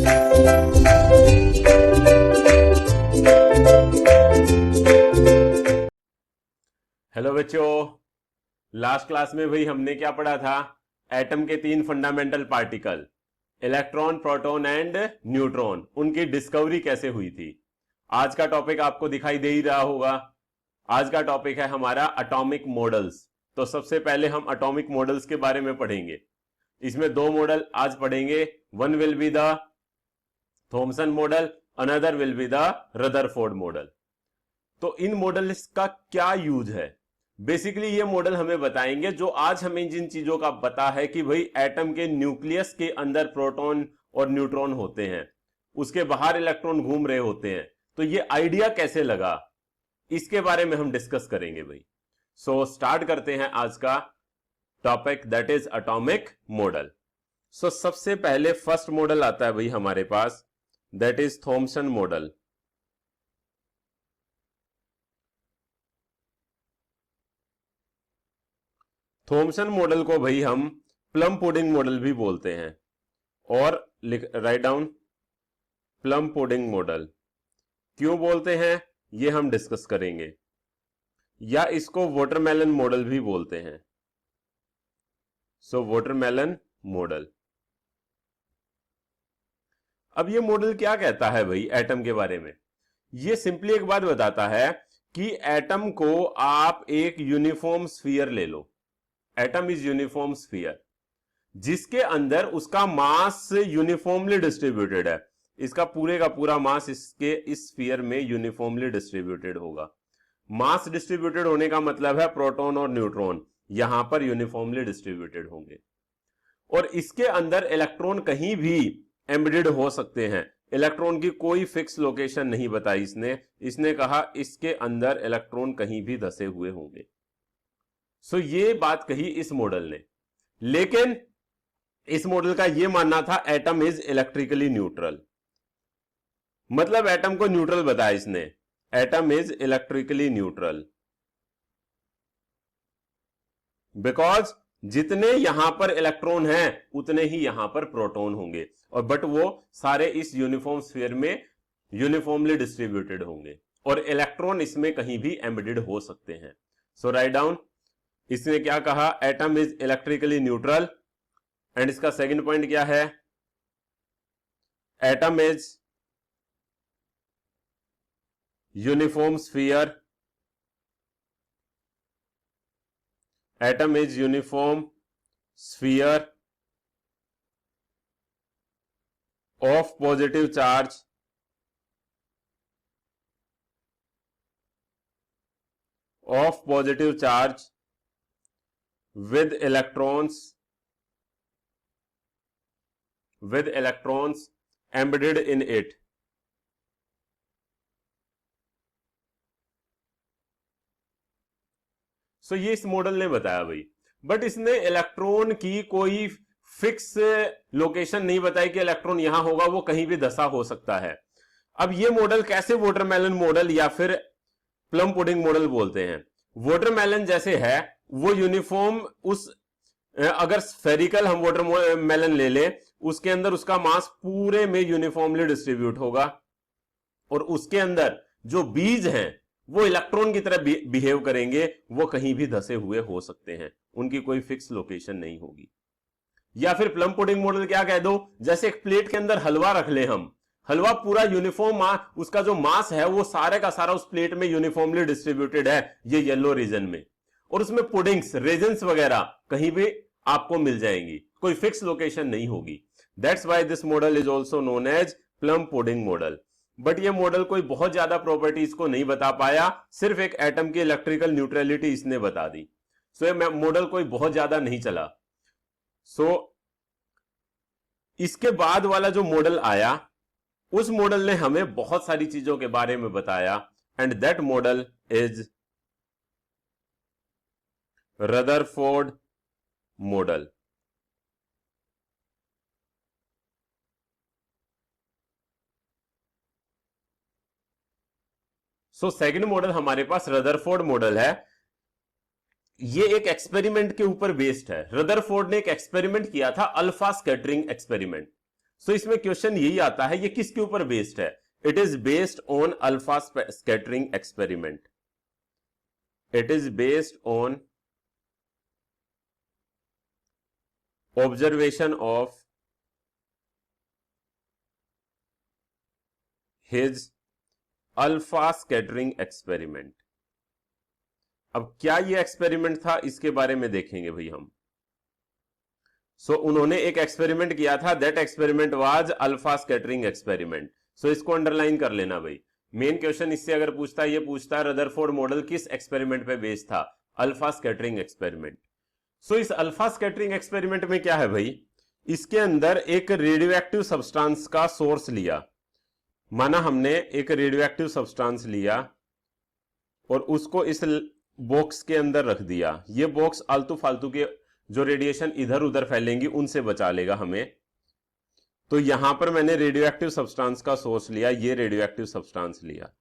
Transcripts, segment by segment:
Hello बच्चों, last class में भाई हमने क्या पढ़ा था? एटम के 3 fundamental particle, electron, proton and neutron, उनकी डिस्कवरी कैसे हुई थी। आज का टॉपिक आपको दिखाई दे ही रहा होगा। आज का टॉपिक है हमारा एटॉमिक मॉडल्स। तो सबसे पहले हम एटॉमिक मॉडल्स के बारे में पढ़ेंगे। इसमें 2 मॉडल आज पढ़ेंगे। One will be the Thompson model, another will be the Rutherford model. तो इन मॉडल्स का क्या यूज है? बेसिकली ये मॉडल हमें बताएंगे जो आज हमें जिन चीजों का पता है कि भाई एटम के न्यूक्लियस के अंदर प्रोटॉन और न्यूट्रॉन होते हैं, उसके बाहर इलेक्ट्रॉन घूम रहे होते हैं, तो ये आइडिया कैसे लगा, इसके बारे में हम डिस्कस करेंगे भाई। सो स्टार्ट करते हैं आज का topic, that is atomic model. So सबसे पहले फर्स्ट मॉडल आता है भाई हमारे पास, that is Thomson model. Thomson model को भाई हम प्लम पुडिंग मॉडल भी बोलते हैं, और write down plum pudding model. क्यों बोलते हैं ये हम डिस्कस करेंगे। या इसको वाटरमेलन मॉडल भी बोलते हैं। सो वाटरमेलन मॉडल। अब ये मॉडल क्या कहता है भाई एटम के बारे में? ये सिंपली एक बात बताता है कि एटम को आप एक यूनिफॉर्म स्फीयर ले लो। एटम इज यूनिफॉर्म स्फीयर, जिसके अंदर उसका मास यूनिफॉर्मली डिस्ट्रीब्यूटेड है। इसका पूरे का पूरा मास इसके इस स्फीयर में यूनिफॉर्मली डिस्ट्रीब्यूटेड होगा। मास डिस्ट्रीब्यूटेड होने का मतलब है प्रोटॉन और न्यूट्रॉन यहां पर यूनिफॉर्मली डिस्ट्रीब्यूटेड होंगे, और इसके अंदर इलेक्ट्रॉन कहीं भी एम्बेडेड हो सकते हैं। इलेक्ट्रॉन की कोई फिक्स लोकेशन नहीं बताई इसने कहा इसके अंदर इलेक्ट्रॉन कहीं भी धसे हुए होंगे। सो ये बात कही इस मॉडल ने। लेकिन इस मॉडल का यह मानना था एटम इज इलेक्ट्रिकली न्यूट्रल। मतलब एटम को न्यूट्रल बताया इसने, atom is electrically neutral because जितने यहां पर इलेक्ट्रॉन हैं उतने ही यहां पर प्रोटॉन होंगे, और बट वो सारे इस यूनिफॉर्म स्फीयर में यूनिफॉर्मली डिस्ट्रीब्यूटेड होंगे, और इलेक्ट्रॉन इसमें कहीं भी एम्बेडेड हो सकते हैं। सो राइट डाउन, इसने क्या कहा? Atom is electrically neutral. And इसका सेकंड पॉइंट क्या है? Atom is uniform sphere. Atom is uniform sphere of positive charge with electrons embedded in it. सो ये इस मॉडल ने बताया भाई, बट इसने इलेक्ट्रॉन की कोई फिक्स लोकेशन नहीं बताई कि इलेक्ट्रॉन यहां होगा, वो कहीं भी धसा हो सकता है। अब ये मॉडल कैसे वाटरमेलन मॉडल या फिर प्लम पुडिंग मॉडल बोलते हैं? वाटरमेलन जैसे है वो यूनिफॉर्म, उस अगर स्फेरिकल हम वाटरमेलन ले ले, उसके अंदर उसका मास पूरे में यूनिफॉर्मली डिस्ट्रीब्यूट होगा, और उसके अंदर जो बीज हैं वो इलेक्ट्रॉन की तरह बिहेव करेंगे, वो कहीं भी धसे हुए हो सकते हैं, उनकी कोई फिक्स लोकेशन नहीं होगी। या फिर प्लम पुडिंग मॉडल क्या कह दो, जैसे एक प्लेट के अंदर हलवा रख ले हम, हलवा पूरा यूनिफॉर्म, उसका जो मास है वो सारे का सारा उस प्लेट में यूनिफॉर्मली डिस्ट्रीब्यूटेड है, ये येलो रीजन में, और उसमें पुडिंग्स, रेजन्स वगैरह कहीं भी आपको मिल जाएंगी, कोई फिक्स लोकेशन नहीं होगी। That's why this model is also known as plum pudding model. But ये मॉडल कोई बहुत ज्यादा प्रॉपर्टीज को नहीं बता पाया, सिर्फ एक एटम की इलेक्ट्रिकल न्यूट्रलिटी इसने बता दी। सो ये मॉडल कोई बहुत ज्यादा नहीं चला। सो इसके बाद वाला जो मॉडल आया, उस मॉडल ने हमें बहुत सारी चीजों के बारे में बताया, and that model is Rutherford model. So second model हमारे पास रदरफोर्ड मॉडल है। ये एक एक्सपेरिमेंट के ऊपर बेस्ड है। रदरफोर्ड ने एक एक्सपेरिमेंट किया था, अल्फा स्कैटरिंग एक्सपेरिमेंट। सो इसमें क्वेश्चन यही आता है, ये किसके ऊपर बेस्ड है? It is based on alpha scattering experiment. It is based on observation of his alpha scattering experiment. अब क्या ये एक्सपेरिमेंट था, इसके बारे में देखेंगे भाई हम। सो उन्होंने एक एक्सपेरिमेंट किया था, that experiment was alpha scattering experiment. So इसको अंडरलाइन कर लेना भाई। मेन क्वेश्चन इससे अगर पूछता है, ये पूछता है रदरफोर्ड मॉडल किस एक्सपेरिमेंट पे बेस्ड था? Alpha scattering experiment. सो इस अल्फा स्कैटरिंग एक्सपेरिमेंट में क्या है भाई, इसके अंदर एक रेडियो एक्टिव सब्सटेंस का सोर्स लिया। माना हमने एक रेडियो एक्टिव सब्सटेंस लिया और उसको इस बॉक्स के अंदर रख दिया। ये बॉक्स आलतू फालतू के जो रेडिएशन इधर उधर फैलेंगी उनसे बचा लेगा हमें। तो यहां पर मैंने रेडियो एक्टिव सब्सटेंस का सोर्स लिया, ये रेडियो एक्टिव सब्सटेंस लिया।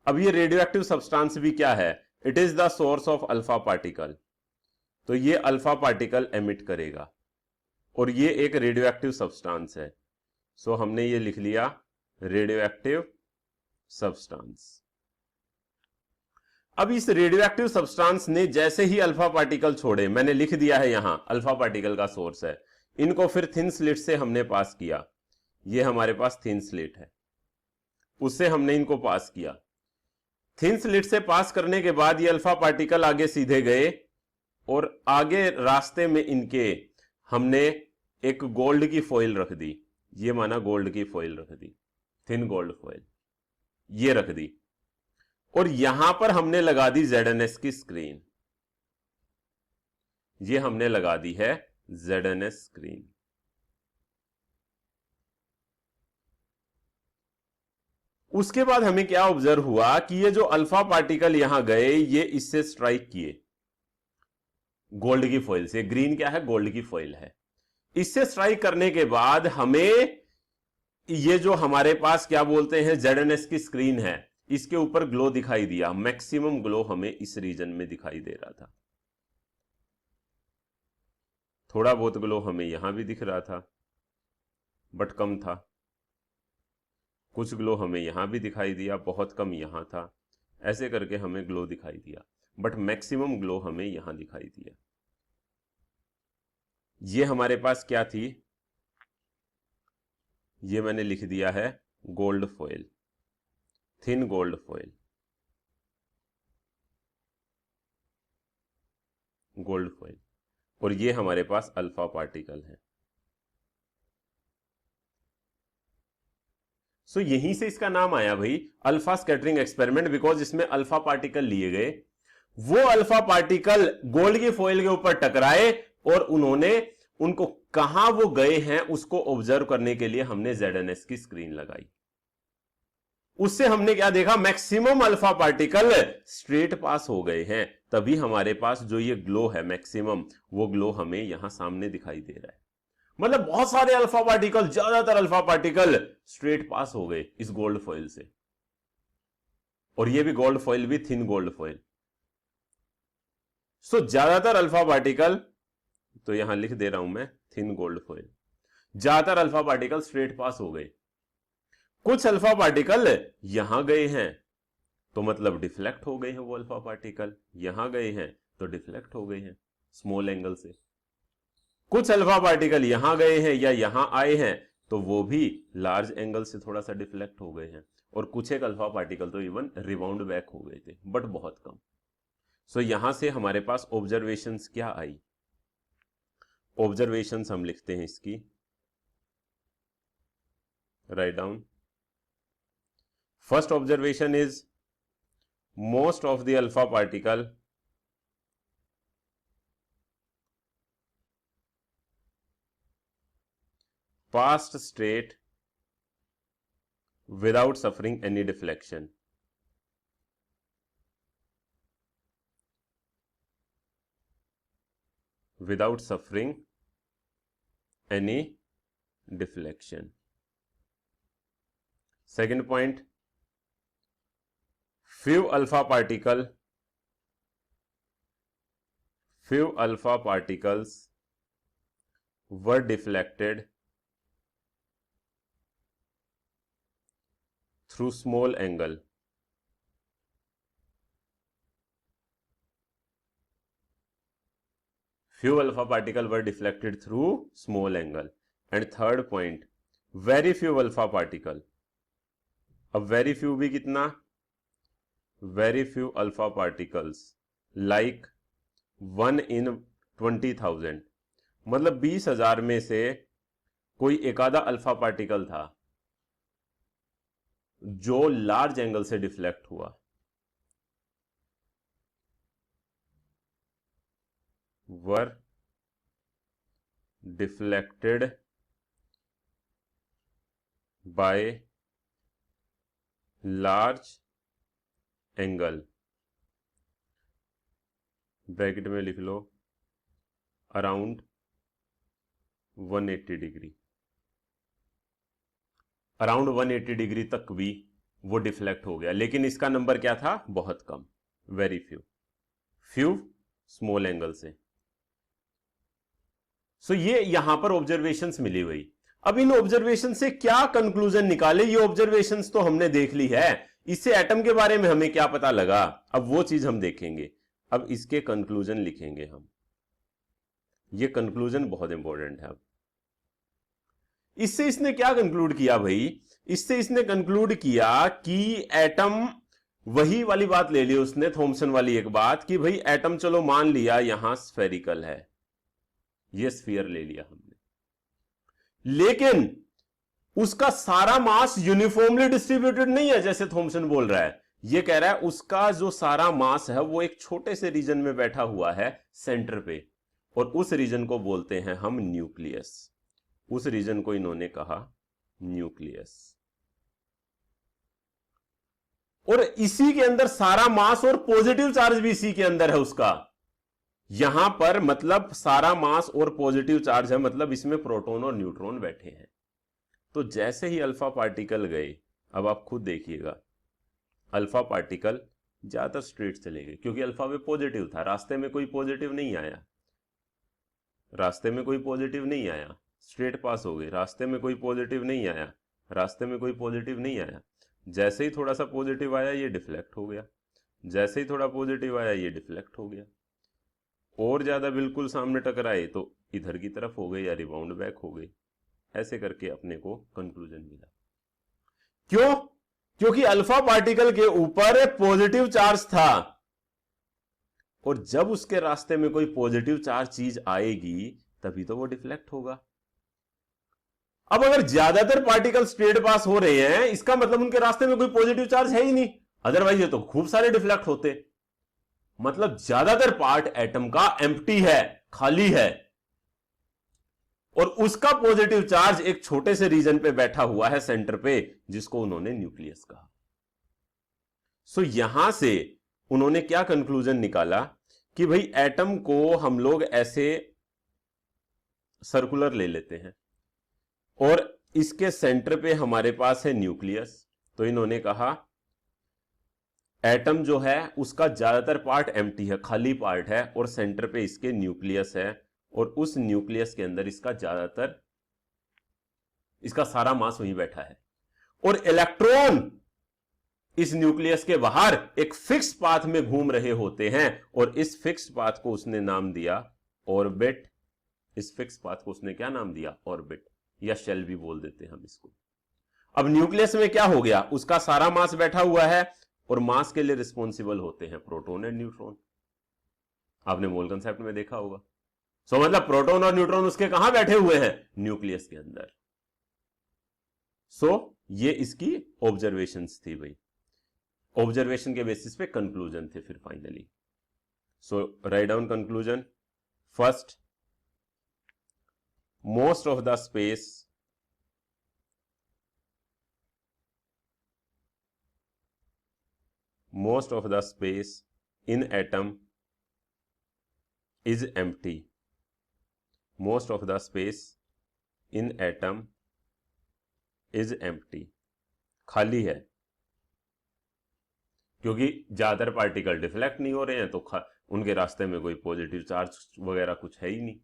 अब ये रेडियो एक्टिव सब्सटेंस भी क्या है? It is the source of alpha particle. तो ये अल्फा पार्टिकल एमिट करेगा और ये एक रेडियो एक्टिव सब्सटेंस है। सो हमने ये लिख लिया रेडियो एक्टिव सब्सटेंस। अब इस रेडियो एक्टिव सब्सटेंस ने जैसे ही अल्फा पार्टिकल छोड़े, मैंने लिख दिया है यहां अल्फा पार्टिकल का सोर्स है, इनको फिर थिन स्लिट से हमने पास किया। ये हमारे पास थिन स्लिट है, उससे हमने इनको पास किया। थिन स्लिट से पास करने के बाद ये अल्फा पार्टिकल आगे सीधे गए और आगे रास्ते में इनके हमने एक गोल्ड की फॉइल रख दी। ये माना गोल्ड की फॉइल रख दी, थिन गोल्ड फॉइल ये रख दी, और यहां पर हमने लगा दी ZNS की स्क्रीन। ये हमने लगा दी है ZNS स्क्रीन। उसके बाद हमें क्या ऑब्जर्व हुआ कि ये जो अल्फा पार्टिकल यहां गए, ये इससे स्ट्राइक किए गोल्ड की फॉइल से। ग्रीन क्या है? गोल्ड की फॉइल है। इससे स्ट्राइक करने के बाद हमें ये जो हमारे पास क्या बोलते हैं ZNS की स्क्रीन है, इसके ऊपर ग्लो दिखाई दिया। मैक्सिमम ग्लो हमें इस रीजन में दिखाई दे रहा था। थोड़ा बहुत ग्लो हमें यहां भी दिख रहा था बट कम था। कुछ ग्लो हमें यहां भी दिखाई दिया, बहुत कम यहां था। ऐसे करके हमें ग्लो दिखाई दिया, बट मैक्सिमम ग्लो हमें यहां दिखाई दिया। ये हमारे पास क्या थी? ये मैंने लिख दिया है gold foil, thin gold foil, gold foil. और ये हमारे पास अल्फा पार्टिकल है। सो यहीं से इसका नाम आया भाई अल्फा स्कैटरिंग एक्सपेरिमेंट, बिकॉज इसमें अल्फा पार्टिकल लिए गए। वो अल्फा पार्टिकल गोल्ड की फॉइल के ऊपर टकराए और उन्होंने उनको कहां वो गए हैं उसको ऑब्जर्व करने के लिए हमने ZNS की स्क्रीन लगाई। उससे हमने क्या देखा? मैक्सिमम अल्फा पार्टिकल स्ट्रेट पास हो गए हैं। तभी हमारे पास जो ये ग्लो है मैक्सिमम, वो ग्लो हमें यहां सामने दिखाई दे रहा है। मतलब बहुत सारे अल्फा पार्टिकल, ज्यादातर अल्फा पार्टिकल स्ट्रेट पास हो गए इस गोल्ड फॉइल से। और ये भी गोल्ड फॉइल भी थिन गोल्ड फॉइल। सो ज्यादातर अल्फा पार्टिकल, तो यहां लिख दे रहा हूं मैं थिन गोल्ड फॉइल, ज्यादातर अल्फा पार्टिकल स्ट्रेट पास हो गए। कुछ अल्फा पार्टिकल यहां गए हैं तो मतलब डिफ्लेक्ट हो गए हैं। वो अल्फा पार्टिकल यहां गए हैं तो डिफ्लेक्ट हो गए हैं स्मॉल एंगल से। कुछ अल्फा पार्टिकल यहां गए हैं या यहां आए हैं तो वो भी लार्ज एंगल से थोड़ा सा डिफ्लेक्ट हो गए हैं। और कुछ एक अल्फा पार्टिकल तो इवन रिबाउंड बैक हो गए थे, बट बहुत कम। सो यहां से हमारे पास ऑब्जर्वेशंस क्या आई? ऑब्जर्वेशंस हम लिखते हैं इसकी, write down. First observation is most of the alpha particle passed straight without suffering any deflection. Without suffering any deflection. Second point, few alpha particles were deflected through small angle. Few alpha particles were deflected through small angle. And third point, very few alpha particle. अब very few भी कितना? Very few alpha particles like 1 in 20,000, मतलब 20,000 में से कोई एक आधा alpha particle था जो लार्ज एंगल से डिफ्लेक्ट हुआ। Were deflected by large angle, bracket में लिख लो अराउंड 180 डिग्री, अराउंड 180 डिग्री तक भी वो डिफ्लेक्ट हो गया, लेकिन इसका नंबर क्या था? बहुत कम, very few, few small angle से। सो ये यहां पर ऑब्जर्वेशंस मिली हुई। अब इन ऑब्जर्वेशन से क्या कंक्लूजन निकाले? ये ऑब्जर्वेशंस तो हमने देख ली है, इससे एटम के बारे में हमें क्या पता लगा, अब वो चीज हम देखेंगे। अब इसके कंक्लूजन लिखेंगे हम, ये कंक्लूजन बहुत इंपॉर्टेंट है। अब इससे इसने क्या कंक्लूड किया भाई? इससे इसने कंक्लूड किया कि एटम, वही वाली बात ले ली उसने, थॉमसन वाली एक बात, कि भाई एटम चलो मान लिया यहां स्फेरिकल है, ये स्फीयर ले लिया हमने, लेकिन उसका सारा मास यूनिफॉर्मली डिस्ट्रीब्यूटेड नहीं है जैसे थॉमसन बोल रहा है। ये कह रहा है उसका जो सारा मास है वो एक छोटे से रीजन में बैठा हुआ है सेंटर पे, और उस रीजन को बोलते हैं हम न्यूक्लियस। उस रीजन को इन्होंने कहा न्यूक्लियस, और इसी के अंदर सारा मास और पॉजिटिव चार्ज भी इसी के अंदर है उसका। यहां पर मतलब सारा मास और पॉजिटिव चार्ज है, मतलब इसमें प्रोटॉन और न्यूट्रॉन बैठे हैं। तो जैसे ही अल्फा पार्टिकल गए, अब आप खुद देखिएगा, अल्फा पार्टिकल ज्यादातर स्ट्रेट चले गए, क्योंकि अल्फा में पॉजिटिव था, रास्ते में कोई पॉजिटिव नहीं आया, रास्ते में कोई पॉजिटिव नहीं आया, स्ट्रेट पास हो गए, रास्ते में कोई पॉजिटिव नहीं आया, रास्ते में कोई पॉजिटिव नहीं आया। जैसे ही थोड़ा सा पॉजिटिव आया ये डिफ्लेक्ट हो गया, जैसे ही थोड़ा पॉजिटिव आया ये डिफ्लेक्ट हो गया, और ज्यादा बिल्कुल सामने टकराए तो इधर की तरफ हो गए या रिबाउंड बैक हो गए। ऐसे करके अपने को कंक्लूजन मिला। क्यों? क्योंकि अल्फा पार्टिकल के ऊपर पॉजिटिव चार्ज था, और जब उसके रास्ते में कोई पॉजिटिव चार्ज चीज आएगी तभी तो वो डिफ्लेक्ट होगा। अब अगर ज्यादातर पार्टिकल स्ट्रेट पास हो रहे हैं, इसका मतलब उनके रास्ते में कोई पॉजिटिव चार्ज है ही नहीं, अदरवाइज ये तो खूब सारे डिफ्लेक्ट होते। मतलब ज्यादातर पार्ट एटम का एम्प्टी है, खाली है, और उसका पॉजिटिव चार्ज एक छोटे से रीजन पे बैठा हुआ है सेंटर पे, जिसको उन्होंने न्यूक्लियस कहा। सो यहां से उन्होंने क्या कंक्लूजन निकाला कि भाई एटम को हम लोग ऐसे सर्कुलर ले लेते हैं, और इसके सेंटर पे हमारे पास है न्यूक्लियस। तो इन्होंने कहा एटम जो है उसका ज्यादातर पार्ट एम्प्टी है, खाली पार्ट है, और सेंटर पे इसके न्यूक्लियस है, और उस न्यूक्लियस के अंदर इसका ज्यादातर, इसका सारा मास वहीं बैठा है, और इलेक्ट्रॉन इस न्यूक्लियस के बाहर एक फिक्स पाथ में घूम रहे होते हैं, और इस फिक्स पाथ को उसने नाम दिया ऑर्बिट। इस फिक्स पाथ को उसने क्या नाम दिया? ऑर्बिट, या शेल भी बोल देते हैं हम इसको। अब न्यूक्लियस में क्या हो गया? उसका सारा मास बैठा हुआ है, और मास के लिए रिस्पॉन्सिबल होते हैं प्रोटॉन एंड न्यूट्रॉन। आपने मोल कंसेप्ट में देखा होगा। सो मतलब प्रोटॉन और न्यूट्रॉन उसके कहां बैठे हुए हैं? न्यूक्लियस के अंदर। सो ये इसकी ऑब्जर्वेशंस थी भाई, ऑब्जर्वेशन के बेसिस पे कंक्लूजन थे फिर finally. So write down conclusion. First, most of the space in atom is empty. Most of the space in atom is empty. खाली है, क्योंकि ज्यादातर पार्टिकल डिफ्लेक्ट नहीं हो रहे हैं, तो उनके रास्ते में कोई पॉजिटिव चार्ज वगैरह कुछ है ही नहीं।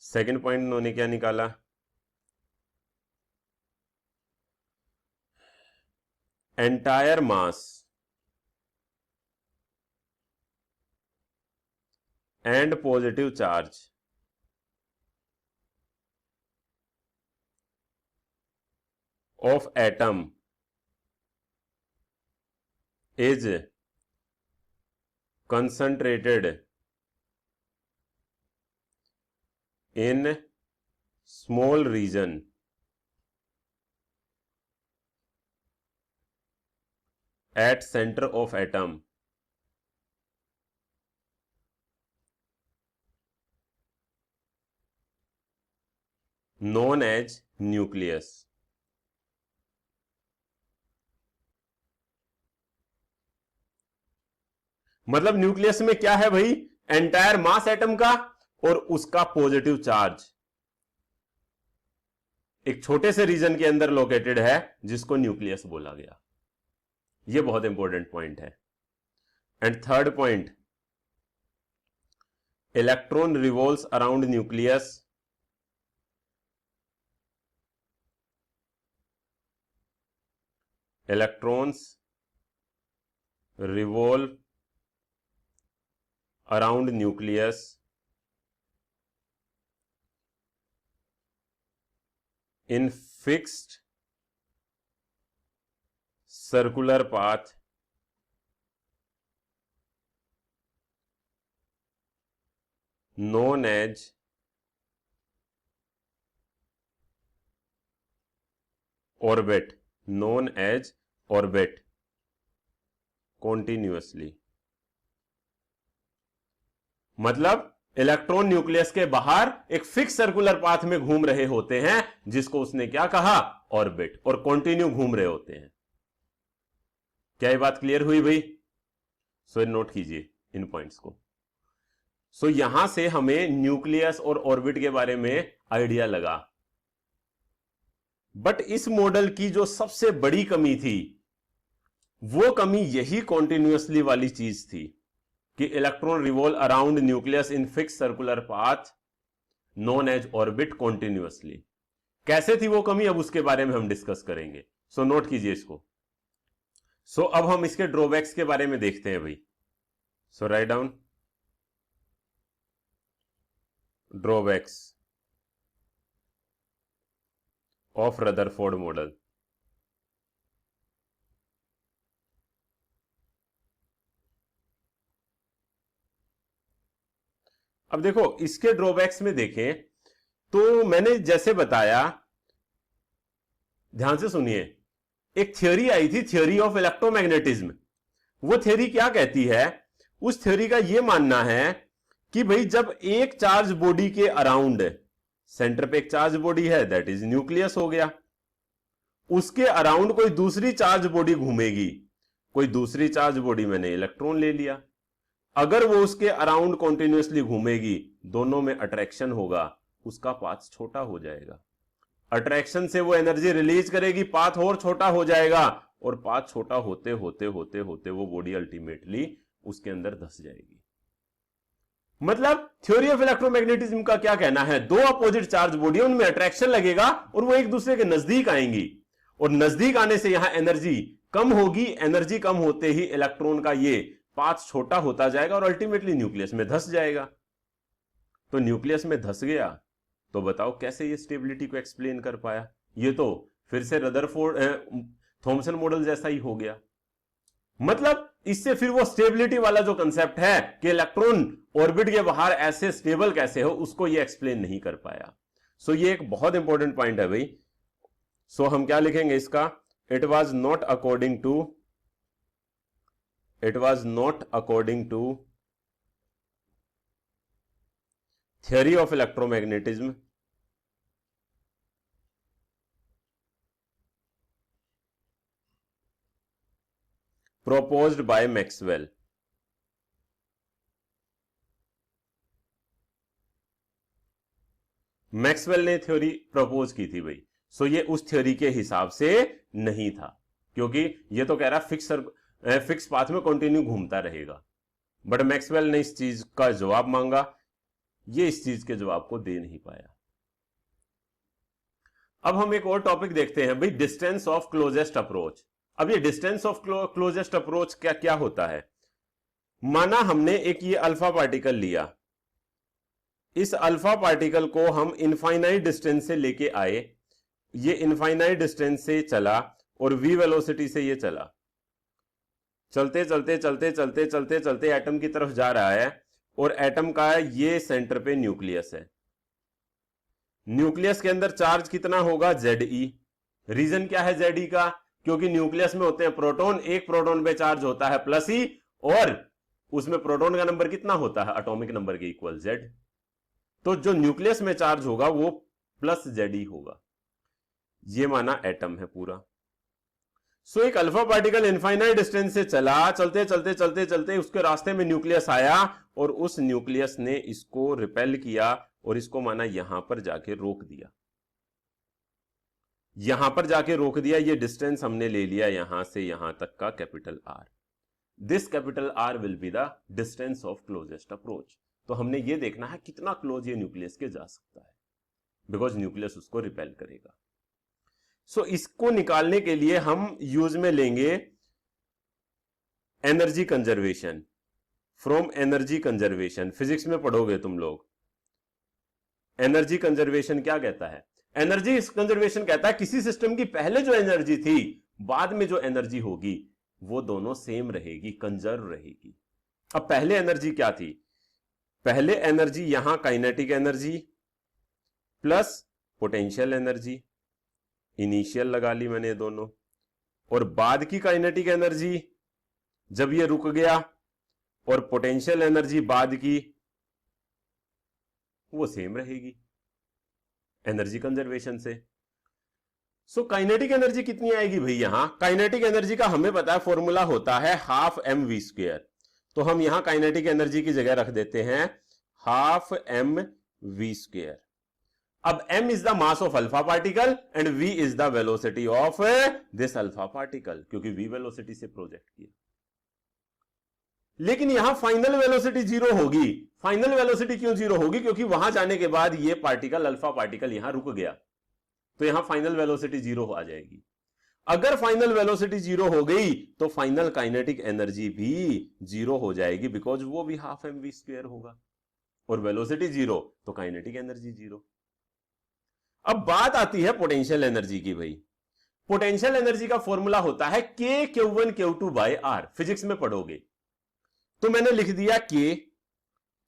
सेकंड पॉइंट उन्होंने क्या निकाला? entire mass and positive charge of atom is concentrated in small region at center of atom known as nucleus. मतलब न्यूक्लियस में क्या है भाई, एंटायर मास एटम का और उसका पॉजिटिव चार्ज एक छोटे से रीजन के अंदर लोकेटेड है, जिसको न्यूक्लियस बोला गया। यह बहुत इंपॉर्टेंट पॉइंट है। And third point, electron revolves around nucleus electrons revolve around nucleus in fixed circular path known as orbit, known as orbit continuously। मतलब इलेक्ट्रॉन न्यूक्लियस के बाहर एक फिक्स सर्कुलर पाथ में घूम रहे होते हैं, जिसको उसने क्या कहा, ऑर्बिट, और कंटिन्यू घूम रहे होते हैं। क्या ये बात क्लियर हुई भाई? सो नोट कीजिए इन पॉइंट्स को। सो यहां से हमें न्यूक्लियस और ऑर्बिट के बारे में आइडिया लगा। बट इस मॉडल की जो सबसे बड़ी कमी थी, वो कमी यही कॉन्टिन्यूअसली वाली चीज थी कि electron revolve around nucleus in fix circular path known as orbit continuously. कैसे थी वो कमी, अब उसके बारे में हम डिस्कस करेंगे। सो नोट कीजिए इसको। सो अब हम इसके ड्रॉबैक्स के बारे में देखते हैं भाई। So write down drawbacks of Rutherford model. अब देखो इसके ड्रॉबैक्स में देखें तो मैंने जैसे बताया, ध्यान से सुनिए, एक थ्योरी आई थी, थ्योरी ऑफ इलेक्ट्रोमैग्नेटिज्म। वो थ्योरी क्या कहती है, उस थ्योरी का यह मानना है कि भाई जब एक चार्ज बॉडी के अराउंड, सेंटर पे एक चार्ज बॉडी है, दैट इज न्यूक्लियस हो गया, उसके अराउंड कोई दूसरी चार्ज बॉडी घूमेगी, कोई दूसरी चार्ज बॉडी, मैंने इलेक्ट्रॉन ले लिया, अगर वो उसके अराउंड कॉन्टिन्यूअसली घूमेगी, दोनों में अट्रैक्शन होगा, उसका पाथ छोटा हो जाएगा। अट्रैक्शन से वो एनर्जी रिलीज करेगी, पाथ और छोटा हो जाएगा, और पाथ छोटा होते होते होते होते वो बॉडी अल्टीमेटली उसके अंदर धंस जाएगी। मतलब थ्योरी ऑफ इलेक्ट्रोमैग्नेटिज्म का क्या कहना है, दो अपोजिट चार्ज बॉडी, उनमें अट्रैक्शन लगेगा और वो एक दूसरे के नजदीक आएंगी, और नजदीक आने से यहां एनर्जी कम होगी, एनर्जी कम होते ही इलेक्ट्रॉन का ये पाथ छोटा होता जाएगा और अल्टीमेटली न्यूक्लियस में धंस जाएगा। तो न्यूक्लियस में धंस गया, तो बताओ कैसे ये स्टेबिलिटी को एक्सप्लेन कर पाया? ये तो फिर से रदरफोर्ड थॉमसन मॉडल जैसा ही हो गया। मतलब इससे फिर वो स्टेबिलिटी वाला जो कंसेप्ट है कि इलेक्ट्रॉन ऑर्बिट के बाहर ऐसे स्टेबल कैसे हो, उसको ये एक्सप्लेन नहीं कर पाया। सो ये एक बहुत इंपॉर्टेंट पॉइंट है भाई। सो हम क्या लिखेंगे इसका, it was not according to theory of electromagnetism proposed by Maxwell। Maxwell ने थ्योरी प्रपोज की थी भाई। सो ये उस थ्योरी के हिसाब से नहीं था, क्योंकि ये तो कह रहा फिक्स पाथ में कंटिन्यू घूमता रहेगा, बट मैक्सवेल ने इस चीज का जवाब मांगा, ये इस चीज के जवाब को दे नहीं पाया। अब हम एक और टॉपिक देखते हैं भाई, डिस्टेंस ऑफ क्लोजेस्ट अप्रोच। अब ये डिस्टेंस ऑफ क्लोजेस्ट अप्रोच क्या क्या होता है? माना हमने एक ये अल्फा पार्टिकल लिया, इस अल्फा पार्टिकल को हम इनफाइनाइट डिस्टेंस से लेके आए, ये इनफाइनाइट डिस्टेंस से चला और v वेलोसिटी से ये चला, चलते चलते चलते चलते चलते चलते एटम की तरफ जा रहा है, और एटम का ये सेंटर पे न्यूक्लियस है। न्यूक्लियस के अंदर चार्ज कितना होगा? Ze। रीजन क्या है Ze का? क्योंकि न्यूक्लियस में होते हैं प्रोटॉन, एक प्रोटॉन पे चार्ज होता है प्लस ई, और उसमें प्रोटॉन का नंबर कितना होता है? एटॉमिक नंबर के इक्वल Z। तो जो न्यूक्लियस में चार्ज होगा वो प्लस Ze होगा। ये माना एटम है पूरा। सो एक अल्फा पार्टिकल इनफाइनाइट डिस्टेंस से चला, चलते चलते चलते चलते उसके रास्ते में न्यूक्लियस आया, और उस न्यूक्लियस ने इसको रिपेल किया और इसको माना यहां पर जाके रोक दिया, यहां पर जाके रोक दिया। ये डिस्टेंस हमने ले लिया यहां से यहां तक का capital R. This capital R will be the distance of closest approach. तो हमने ये देखना है कितना क्लोज ये न्यूक्लियस के जा सकता है, बिकॉज न्यूक्लियस उसको रिपेल करेगा। सो इसको निकालने के लिए हम यूज में लेंगे energy conservation. From energy conservation, physics में पढ़ोगे तुम लोग। एनर्जी कंजर्वेशन क्या कहता है? एनर्जी कंजर्वेशन कहता है किसी सिस्टम की पहले जो एनर्जी थी, बाद में जो एनर्जी होगी वो दोनों सेम रहेगी, कंजर्व रहेगी। अब पहले एनर्जी क्या थी? पहले एनर्जी यहां kinetic energy plus potential energy, initial लगा ली मैंने दोनों, और बाद की काइनेटिक एनर्जी जब ये रुक गया, और पोटेंशियल एनर्जी बाद की, वो सेम रहेगी एनर्जी कंजर्वेशन से। सो काइनेटिक एनर्जी कितनी आएगी भाई? यहां काइनेटिक एनर्जी का हमें पता है फॉर्मूला होता है हाफ एम वी स्क्वायर। तो हम यहां काइनेटिक एनर्जी की जगह रख देते हैं हाफ एम वी स्क्वायर। अब m is the mass of alpha particle and v is the velocity of this alpha particle, क्योंकि v वेलोसिटी से प्रोजेक्ट किया। लेकिन यहां फाइनल वेलोसिटी जीरो होगी। फाइनल वेलोसिटी क्यों जीरो होगी? क्योंकि वहां जाने के बाद ये पार्टिकल, अल्फा पार्टिकल यहां रुक गया, तो यहां फाइनल वेलोसिटी जीरो आ जाएगी। अगर फाइनल वेलोसिटी जीरो हो गई तो फाइनल काइनेटिक एनर्जी भी जीरो हो जाएगी, बिकॉज वो भी हाफ एम वी स्क्वायर होगा, और वेलोसिटी जीरो तो काइनेटिक एनर्जी जीरो। अब बात आती है पोटेंशियल एनर्जी की। भाई पोटेंशियल एनर्जी का फॉर्मूला होता है k Q1 Q2 by are. Physics में पढ़ोगे तो मैंने लिख दिया k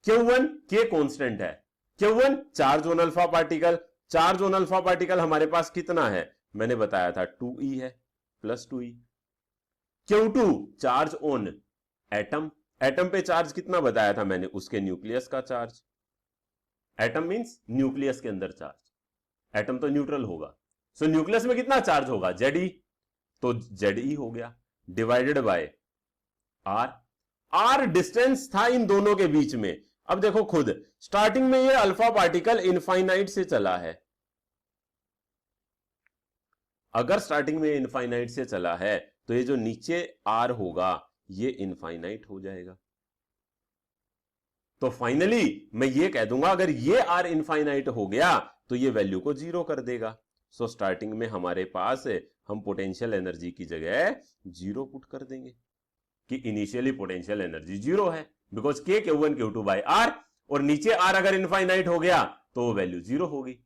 Q1, k कांस्टेंट है, Q1 charge on alpha particle. Charge on alpha particle हमारे पास कितना है? मैंने बताया था 2e है, plus 2e। Q2 charge on atom. Atom पे चार्ज कितना बताया था मैंने? उसके न्यूक्लियस का चार्ज। एटम मींस न्यूक्लियस के अंदर चार्ज, एटम तो न्यूट्रल होगा। सो न्यूक्लियस में कितना चार्ज होगा? Ze। तो Ze हो गया, divided by R. R distance था इन दोनों के बीच में। अब देखो खुद, स्टार्टिंग में ये अल्फा पार्टिकल इनफाइनाइट से चला है। अगर स्टार्टिंग में इनफाइनाइट से चला है तो ये जो नीचे आर होगा ये इनफाइनाइट हो जाएगा। तो फाइनली मैं ये कह दूंगा अगर ये आर इनफाइनाइट हो गया तो ये वैल्यू को जीरो कर देगा। सो स्टार्टिंग में हमारे पास हम पोटेंशियल एनर्जी की जगह जीरो पुट कर देंगे कि इनिशियली पोटेंशियल एनर्जी जीरो है, because k Q1 Q2 by R, और नीचे आर अगर इनफाइनाइट हो गया तो वो वैल्यू जीरो होगी।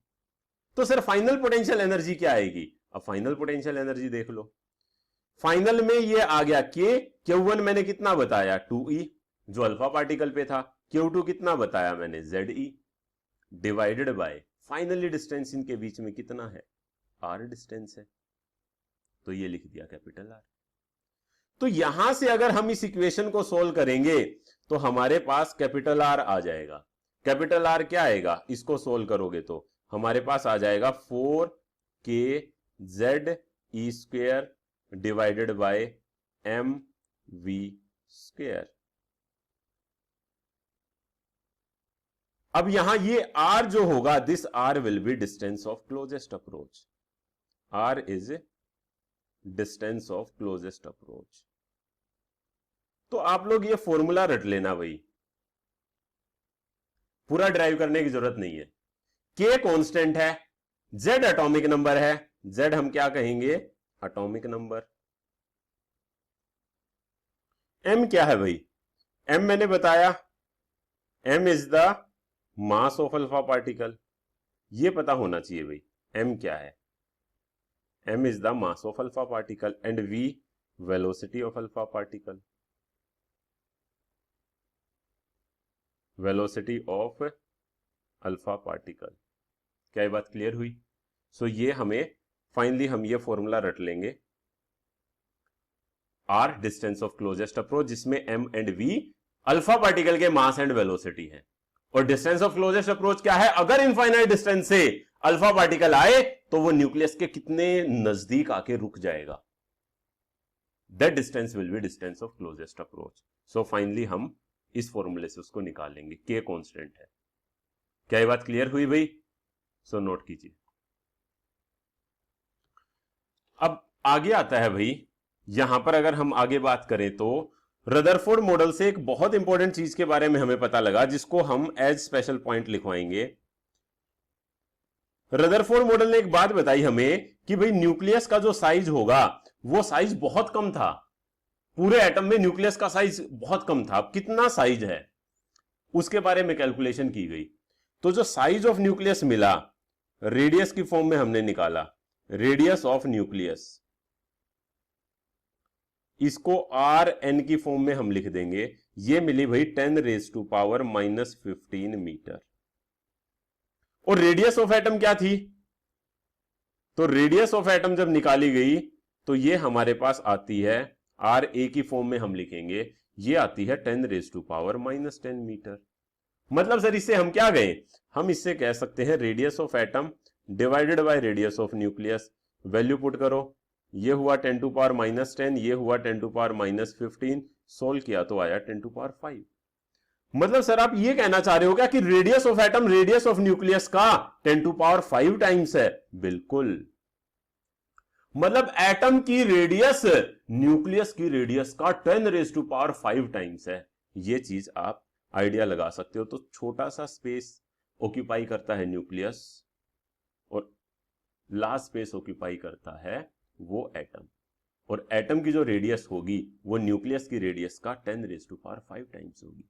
तो सर फाइनल पोटेंशियल एनर्जी क्या आएगी? अब फाइनल पोटेंशियल एनर्जी देख लो। फाइनल में ये आ गया k Q1 मैंने कितना बताया? 2e जो अल्फा पार्टिकल पे था। Q2 कितना बताया मैंने? Ze divided by finally distance इनके बीच में कितना है? r डिस्टेंस है, तो ये लिख दिया कैपिटल R। तो यहां से अगर हम इस इक्वेशन को सोल्व करेंगे तो हमारे पास कैपिटल R आ जाएगा। कैपिटल R क्या आएगा? इसको सोल्व करोगे तो हमारे पास आ जाएगा 4kZe square divided by mv square. अब यहां ये R जो होगा, this R will be distance of closest approach. R is distance of closest approach. तो आप लोग ये फॉर्मूला रट लेना भाई, पूरा ड्राइव करने की जरूरत नहीं है। K कांस्टेंट है, Z एटॉमिक नंबर है। Z हम क्या कहेंगे? Atomic number. एम क्या है भाई? एम मैंने बताया, M is the mass of alpha particle, ये पता होना चाहिए भाई एम क्या है। M is the mass of alpha particle and V velocity of alpha particle, velocity of alpha particle. क्या ये बात क्लियर हुई? सो ये हमें फाइनली हम ये फॉर्मूला रट लेंगे, r distance of closest approach, जिसमें m and v alpha particle के मास एंड वेलोसिटी है। और डिस्टेंस ऑफ क्लोजेस्ट अप्रोच क्या है? अगर इनफाइनाइट डिस्टेंस से अल्फा पार्टिकल आए तो वो न्यूक्लियस के कितने नजदीक आके रुक जाएगा, that distance will be distance of closest approach. So finally हम इस फॉर्मूले से उसको निकालेंगे, के कांस्टेंट है। क्या ये बात क्लियर हुई भाई? सो नोट कीजिए। अब आगे आता है भाई, यहां पर अगर हम आगे बात करें तो रदरफोर्ड मॉडल से एक बहुत इंपॉर्टेंट चीज के बारे में हमें पता लगा, जिसको हम एज स्पेशल पॉइंट लिखवाएंगे। रदरफोर्ड मॉडल ने एक बात बताई हमें कि भाई न्यूक्लियस का जो साइज होगा वो साइज बहुत कम था, पूरे एटम में न्यूक्लियस का साइज बहुत कम था। अब कितना साइज है उसके बारे में कैलकुलेशन की गई, तो जो साइज ऑफ न्यूक्लियस मिला रेडियस की फॉर्म में हमने निकाला, रेडियस ऑफ न्यूक्लियस, इसको आर एन की फॉर्म में हम लिख देंगे। ये मिली भाई 10⁻⁻15 मीटर। और रेडियस ऑफ एटम क्या थी? तो रेडियस ऑफ एटम जब निकाली गई तो ये हमारे पास आती है, आर ए की फॉर्म में हम लिखेंगे, ये आती है 10⁻⁻10 मीटर। मतलब सर इससे हम क्या गए? हम इससे कह सकते हैं radius of atom divided by radius of nucleus. Value put करो, ये हुआ 10⁻⁻10, ये हुआ 10⁻⁻15, सोल्व किया तो आया 10⁻5। मतलब सर आप ये कहना चाह रहे हो क्या कि radius of atom radius of nucleus का 10⁻5 टाइम्स है? बिल्कुल। मतलब एटम की रेडियस न्यूक्लियस की रेडियस का 10⁻5 टाइम्स है। ये चीज आप आइडिया लगा सकते हो। तो छोटा सा स्पेस ऑक्यूपाई करता है न्यूक्लियस और लार्ज स्पेस ऑक्यूपाई करता है वो एटम, और एटम की जो रेडियस होगी वो न्यूक्लियस की रेडियस का 10⁻5 टाइम्स होगी।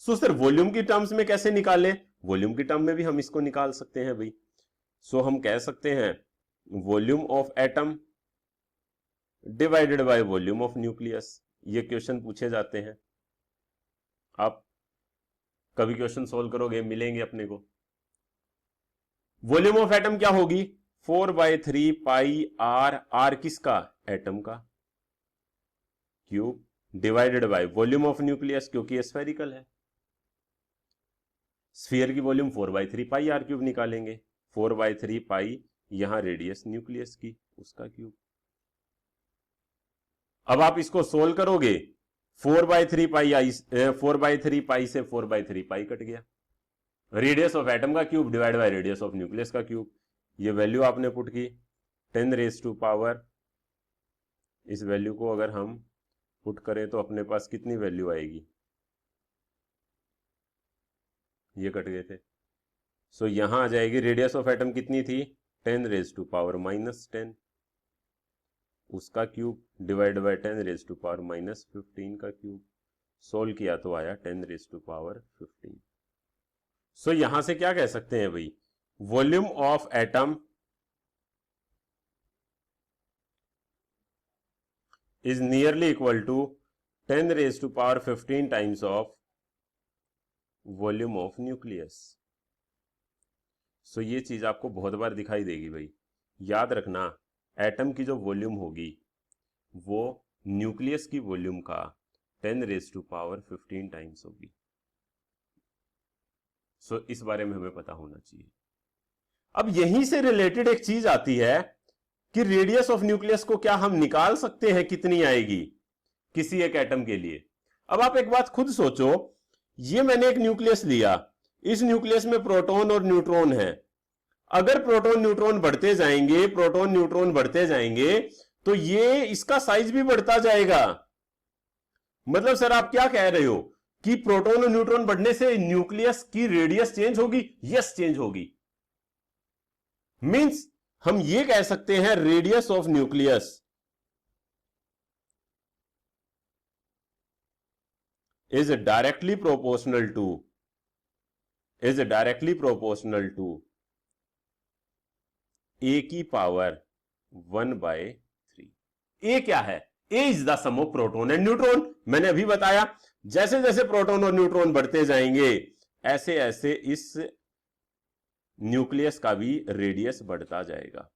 सो सर वॉल्यूम की टर्म्स में कैसे निकालें? वॉल्यूम की टर्म में भी हम इसको निकाल सकते हैं भाई। सो हम कह सकते हैं volume of atom divided by volume of nucleus. ये क्वेश्चन पूछे जाते हैं, आप कभी क्वेश्चन सोल्व करोगे मिलेंगे अपने को। वॉल्यूम ऑफ एटम क्या होगी? 4/3 पाई आर, आर किसका? एटम का, cube, divided by volume of nucleus, क्योंकि ये स्फेरिकल है। स्फीयर की वॉल्यूम 4/3 पाई आर क्यूब निकालेंगे, 4/3 पाई यहां रेडियस न्यूक्लियस की, उसका क्यूब। अब आप इसको सोल्व करोगे, 4/3 पाई आई, 4/3 पाई से 4/3 पाई कट गया। रेडियस ऑफ एटम का cube divide by radius of nucleus का क्यूब। ये वैल्यू आपने पुट की 10⁻, इस वैल्यू को अगर हम पुट करें तो अपने पास कितनी वैल्यू आएगी? ये कट गए थे। सो यहां आ जाएगी, रेडियस ऑफ एटम कितनी थी? 10⁻⁻10, उसका क्यूब डिवाइड बाय 10⁻⁻15 का क्यूब। सोल्व किया तो आया 10⁻15। सो यहां से क्या कह सकते हैं भाई? Volume of atom is nearly equal to 10⁻15 times of volume of nucleus। सो ये चीज आपको बहुत बार दिखाई देगी भाई। याद रखना, एटम की जो वॉल्यूम होगी वो न्यूक्लियस की वॉल्यूम का 10⁻15 टाइम्स होगी। सो इस बारे में हमें पता होना चाहिए। अब यहीं से रिलेटेड एक चीज आती है कि रेडियस ऑफ न्यूक्लियस को क्या हम निकाल सकते हैं कितनी आएगी किसी एक एटम के लिए? अब आप एक बात खुद सोचो, ये मैंने एक न्यूक्लियस लिया, इस न्यूक्लियस में प्रोटॉन और न्यूट्रॉन है। अगर प्रोटॉन न्यूट्रॉन बढ़ते जाएंगे, प्रोटॉन न्यूट्रॉन बढ़ते जाएंगे तो ये इसका साइज भी बढ़ता जाएगा। मतलब सर आप क्या कह रहे हो कि प्रोटॉन और न्यूट्रॉन बढ़ने से न्यूक्लियस की रेडियस चेंज होगी? यस, चेंज होगी। मींस हम ये कह सकते हैं radius of nucleus is directly proportional to a की पावर 1/3। ए क्या है? A is the sum of proton and neutron. मैंने अभी बताया जैसे जैसे प्रोटॉन और न्यूट्रॉन बढ़ते जाएंगे ऐसे ऐसे इस न्यूक्लियस का भी रेडियस बढ़ता जाएगा।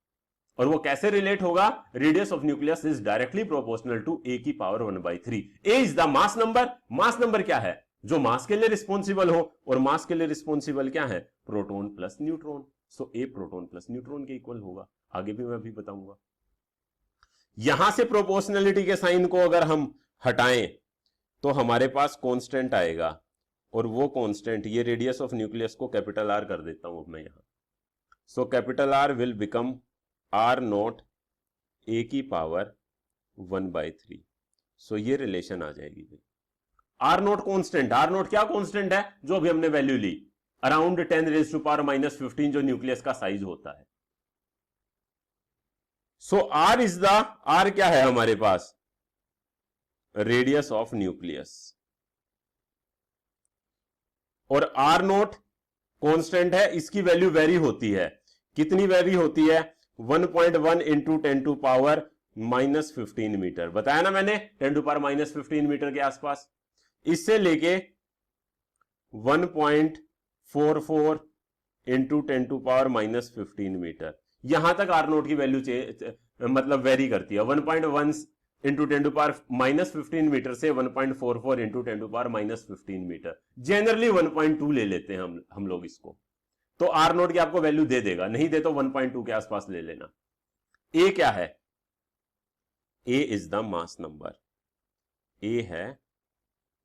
और वो कैसे रिलेट होगा? Radius of nucleus is directly proportional to A की power 1/3। A is the mass number. Mass number क्या है? जो मास के लिए रिस्पॉन्सिबल हो, और मास के लिए रिस्पॉन्सिबल क्या है? Proton plus neutron. So A proton plus neutron के इक्वल होगा। आगे भी मैं अभी बताऊंगा। यहां से प्रोपोर्शनलिटी के साइन को अगर हम हटाएं तो हमारे पास कांस्टेंट आएगा, और वो कांस्टेंट, ये रेडियस ऑफ न्यूक्लियस को कैपिटल आर कर देता हूं मैं यहां। So capital R will become R naught A की पावर 1/3। सो ये रिलेशन आ जाएगी भाई। R naught constant, R naught क्या कांस्टेंट है? जो अभी हमने वैल्यू ली, अराउंड 10⁻⁻15 जो न्यूक्लियस का साइज होता है। So r is the, r क्या है हमारे पास? Radius of nucleus. और आर नॉट कांस्टेंट है, इसकी वैल्यू वेरी होती है। कितनी वेरी होती है? 1.1 इंटू 10⁻⁻15 मीटर। बताया ना मैंने, 10⁻⁻15 मीटर के आसपास। इससे लेके 1.44 इंटू 10⁻⁻15 मीटर, यहां तक आर नोट की वैल्यू मतलब वेरी करती है। 1.1 इंटू 10⁻⁻15 मीटर से 1.44 इंटू 10⁻⁻15 मीटर। जनरली 1.2 ले लेते हैं हम लोग इसको। तो आर नोट की आपको वैल्यू दे देगा, नहीं दे तो 1.2 के आसपास ले लेना। ए क्या है? A is the mass number. ए है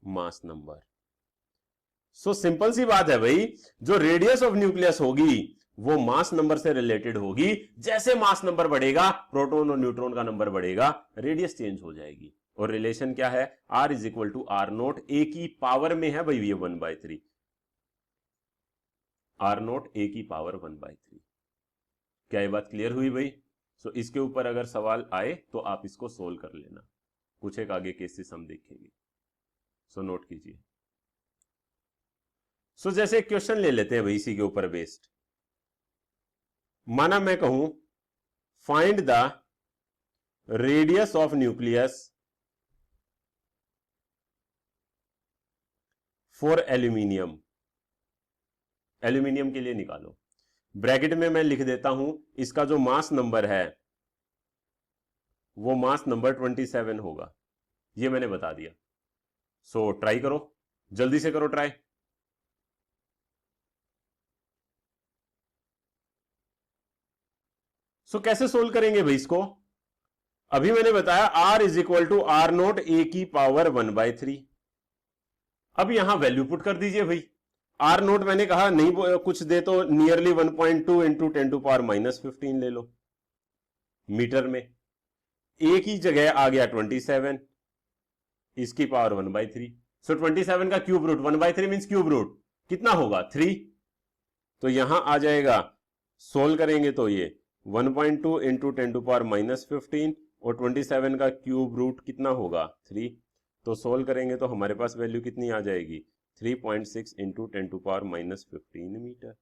मास नंबर। सो सिंपल सी बात है भाई, जो रेडियस ऑफ न्यूक्लियस होगी वो मास नंबर से रिलेटेड होगी। जैसे मास नंबर बढ़ेगा, प्रोटॉन और न्यूट्रॉन का नंबर बढ़ेगा, रेडियस चेंज हो जाएगी। और रिलेशन क्या है? R is equal to r naught, A की पावर में है भाई ये 1/3। आर नोट ए की पावर 1/3। क्या ये बात क्लियर हुई भाई? सो इसके ऊपर अगर सवाल आए तो आप इसको सोल्व कर लेना। कुछ एक आगे केसेस हम देखेंगे, सो नोट कीजिए। सो जैसे एक क्वेश्चन ले लेते हैं भाई इसी के ऊपर बेस्ड। माना मैं कहूं find the radius of nucleus for aluminium. Aluminium के लिए निकालो। ब्रैकेट में मैं लिख देता हूं, इसका जो मास नंबर है वो मास नंबर 27 होगा। ये मैंने बता दिया। सो ट्राई करो, जल्दी से करो ट्राई। सो कैसे सोल्व करेंगे भाई इसको? अभी मैंने बताया r is equal to r naught A की पावर 1/3। अब यहां वैल्यू पुट कर दीजिए भाई। आर नोट मैंने कहा नहीं कुछ दे तो नियरली 1.2 इंटू 10⁻⁻15 ले लो मीटर में। ए की जगह आ गया 27, इसकी पावर 1/3। सो 27 का cube root 1/3 means cube root कितना होगा? 3। तो यहां आ जाएगा, सोल्व करेंगे तो ये 1.2 इंटू 10⁻⁻15 और 27 का क्यूब रूट कितना होगा? 3। तो सोल्व करेंगे तो हमारे पास वैल्यू कितनी आ जाएगी? 3.6 इंटू 10⁻⁻15 मीटर।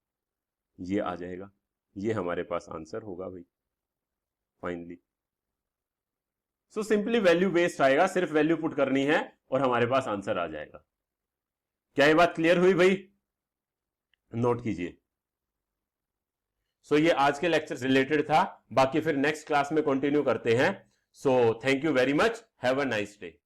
ये आ जाएगा, ये हमारे पास आंसर होगा भाई finally. So simply value based आएगा, सिर्फ वैल्यू पुट करनी है और हमारे पास आंसर आ जाएगा। क्या ये बात क्लियर हुई भाई? नोट कीजिए। सो ये आज के लेक्चर से रिलेटेड था, बाकी फिर नेक्स्ट क्लास में कंटिन्यू करते हैं। So thank you very much, have a nice day.